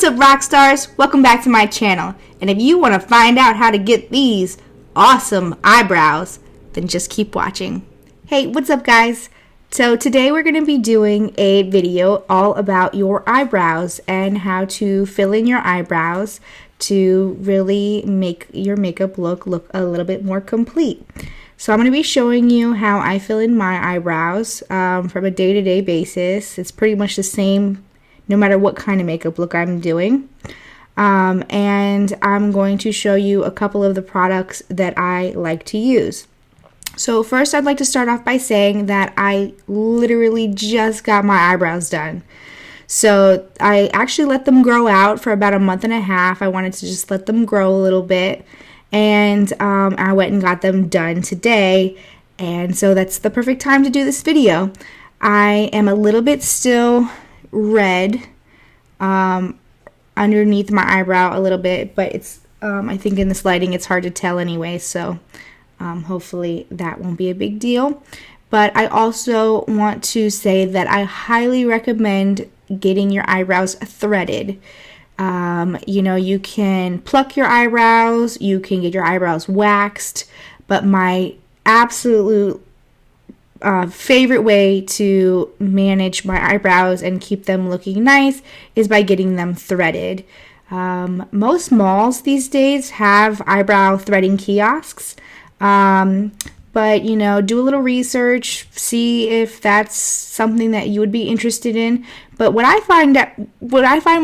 What's up, rock stars? Welcome back to my channel. And if you want to find out how to get these awesome eyebrows, then just keep watching. Hey, what's up, guys? So today we're going to be doing a video all about your eyebrows and how to fill in your eyebrows to really make your makeup look a little bit more complete. So I'm going to be showing you how I fill in my eyebrows from a day-to-day basis. It's pretty much the same no matter what kind of makeup look I'm doing. And I'm going to show you a couple of the products that I like to use. So first, I'd like to start off by saying that I literally just got my eyebrows done. So I actually let them grow out for about a month and a half. I wanted to just let them grow a little bit. And I went and got them done today. And so that's the perfect time to do this video. I am a little bit still red underneath my eyebrow a little bit, but it's I think in this lighting it's hard to tell anyway, so hopefully that won't be a big deal. But I also want to say that I highly recommend getting your eyebrows threaded. You know, you can pluck your eyebrows, you can get your eyebrows waxed, but my absolute favorite way to manage my eyebrows and keep them looking nice is by getting them threaded. Most malls these days have eyebrow threading kiosks, but you know, do a little research, see if that's something that you would be interested in. But what I find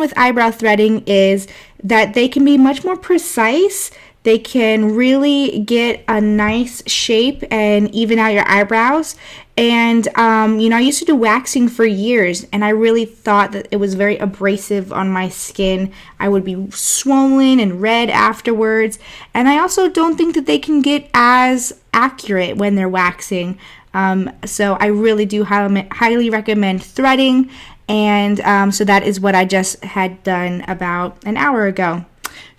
with eyebrow threading is that they can be much more precise. They can really get a nice shape and even out your eyebrows. And, you know, I used to do waxing for years, and I really thought that it was very abrasive on my skin. I would be swollen and red afterwards. And I also don't think that they can get as accurate when they're waxing. So I really do highly recommend threading. And so that is what I just had done about an hour ago.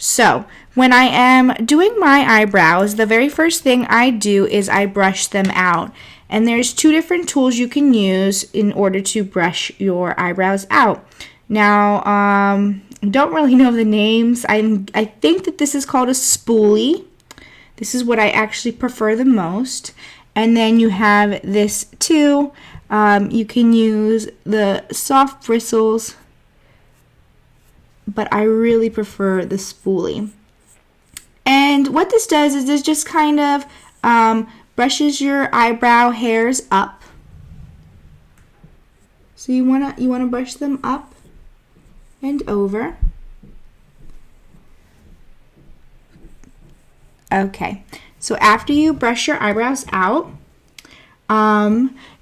So when I am doing my eyebrows, the very first thing I do is I brush them out. And there's two different tools you can use in order to brush your eyebrows out. Now, I don't really know the names. I think that this is called a spoolie. This is what I actually prefer the most. And then you have this too. You can use the soft bristles, but I really prefer the spoolie. And what this does is this just kind of brushes your eyebrow hairs up. So you wanna brush them up and over. Okay. So after you brush your eyebrows out,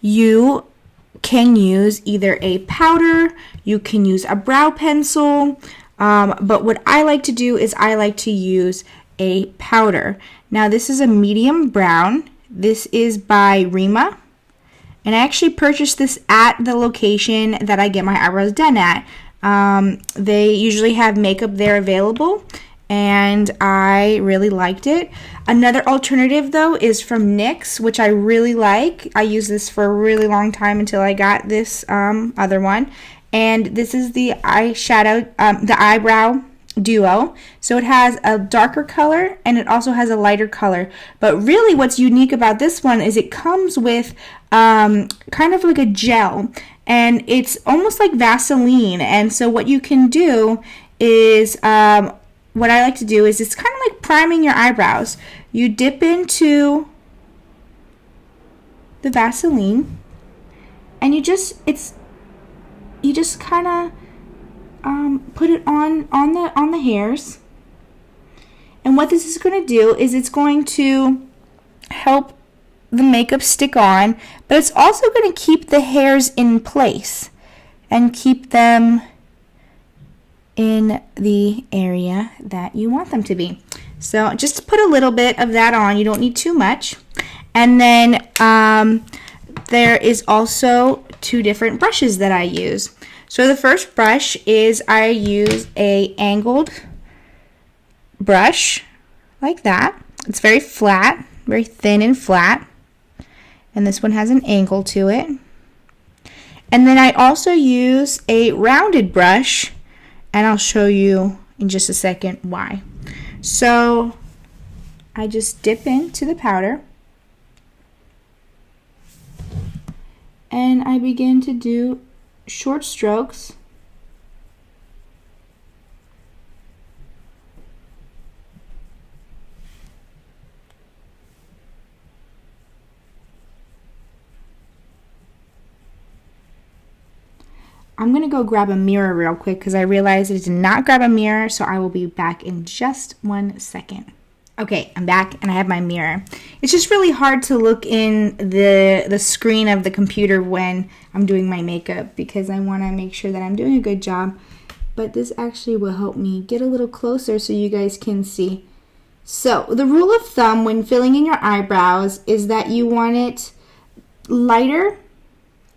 you can use either a powder, you can use a brow pencil, but what I like to do is I like to use a powder. Now this is a medium brown. This is by Reema, and I actually purchased this at the location that I get my eyebrows done at. They usually have makeup there available, and I really liked it. Another alternative though is from NYX, which I really like. I used this for a really long time until I got this other one, and this is the the eyebrow duo. So it has a darker color and it also has a lighter color, but really what's unique about this one is it comes with kind of like a gel, and it's almost like Vaseline. And so what you can do is what I like to do is it's kind of like priming your eyebrows. You dip into the Vaseline and you just kind of put it on the hairs. And what this is going to do is it's going to help the makeup stick on, but it's also going to keep the hairs in place and keep them in the area that you want them to be. So just put a little bit of that on. You don't need too much. And then there is also two different brushes that I use. So the first brush is I use a angled brush like that. It's very flat, very thin and flat. And this one has an angle to it. And then I also use a rounded brush, And I'll show you in just a second why. So I just dip into the powder and I begin to do short strokes. I'm going to go grab a mirror real quick because I realized I did not grab a mirror, so I will be back in just 1 second. Okay, I'm back and I have my mirror. It's just really hard to look in the screen of the computer when I'm doing my makeup because I want to make sure that I'm doing a good job. But this actually will help me get a little closer so you guys can see. So, the rule of thumb when filling in your eyebrows is that you want it lighter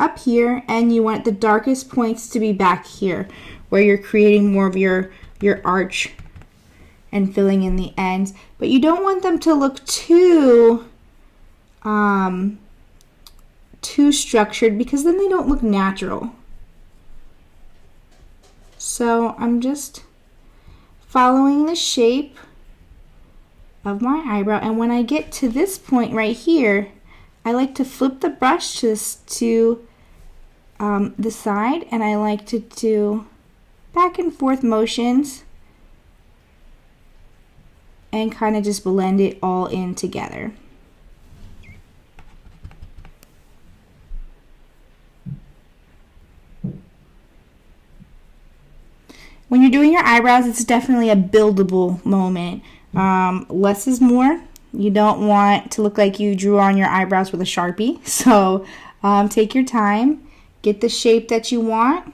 up here and you want the darkest points to be back here where you're creating more of your arch and filling in the ends, but you don't want them to look too structured because then they don't look natural. So I'm just following the shape of my eyebrow, and when I get to this point right here, I like to flip the brush to the side, and I like to do back and forth motions and kind of just blend it all in together. When you're doing your eyebrows, it's definitely a buildable moment. Less is more. You don't want to look like you drew on your eyebrows with a Sharpie. So take your time. Get the shape that you want.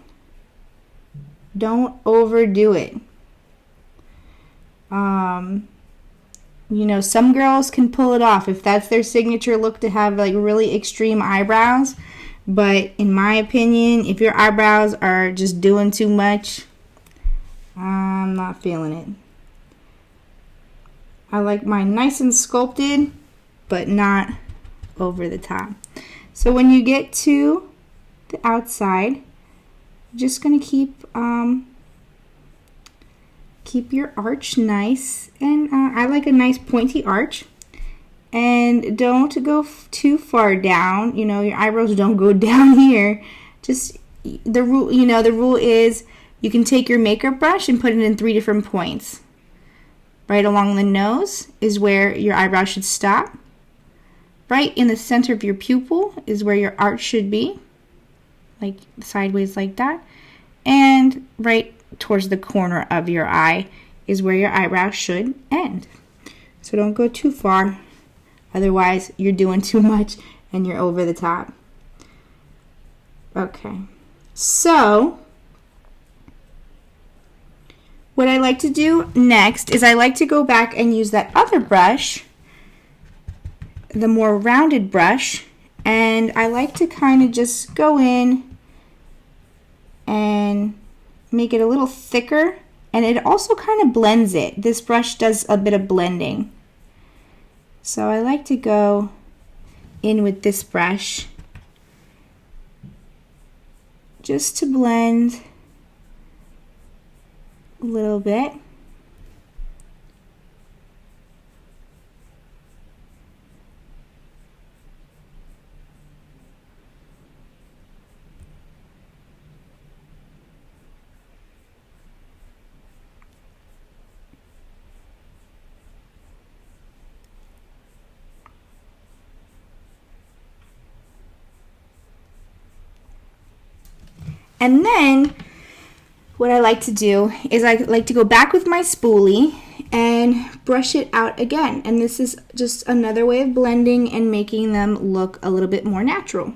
Don't overdo it. You know, some girls can pull it off if that's their signature look, to have like really extreme eyebrows. But in my opinion, if your eyebrows are just doing too much, I'm not feeling it. I like mine nice and sculpted, but not over the top. So when you get to the outside, you're just going to keep your arch nice. And I like a nice pointy arch. And don't go too far down. You know, your eyebrows don't go down here. Just the rule is you can take your makeup brush and put it in 3 different points. Right along the nose is where your eyebrow should stop. Right in the center of your pupil is where your arch should be, like sideways like that. And right towards the corner of your eye is where your eyebrow should end. So don't go too far, otherwise you're doing too much and you're over the top. Okay, so what I like to do next is I like to go back and use that other brush, the more rounded brush, and I like to kind of just go in and make it a little thicker, and it also kind of blends it. This brush does a bit of blending. So I like to go in with this brush just to blend a little bit. And then what I like to do is I like to go back with my spoolie and brush it out again. And this is just another way of blending and making them look a little bit more natural.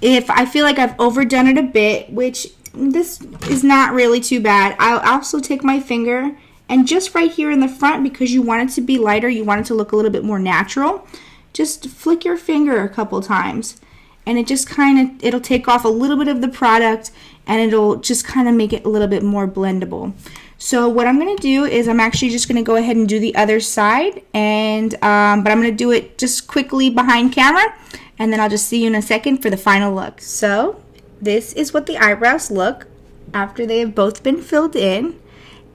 If I feel like I've overdone it a bit, which this is not really too bad, I'll also take my finger and just right here in the front, because you want it to be lighter, you want it to look a little bit more natural, just flick your finger a couple times. And it just it'll take off a little bit of the product and it'll just kind of make it a little bit more blendable. So what I'm going to do is I'm actually just going to go ahead and do the other side, and but I'm going to do it just quickly behind camera, and then I'll just see you in a second for the final look. So this is what the eyebrows look after they have both been filled in.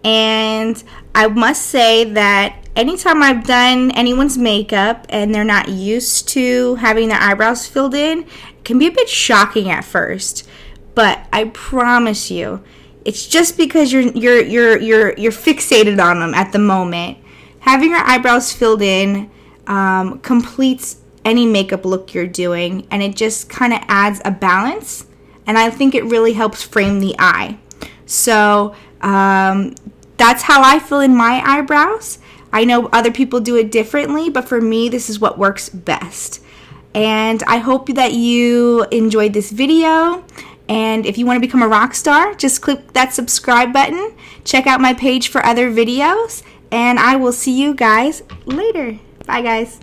And I must say that anytime I've done anyone's makeup and they're not used to having their eyebrows filled in, it can be a bit shocking at first. But I promise you, it's just because you're fixated on them at the moment. Having your eyebrows filled in completes any makeup look you're doing, and it just kind of adds a balance, and I think it really helps frame the eye. So that's how I fill in my eyebrows. I know other people do it differently, but for me, this is what works best. And I hope that you enjoyed this video. And if you want to become a rock star, just click that subscribe button. Check out my page for other videos. And I will see you guys later. Bye, guys.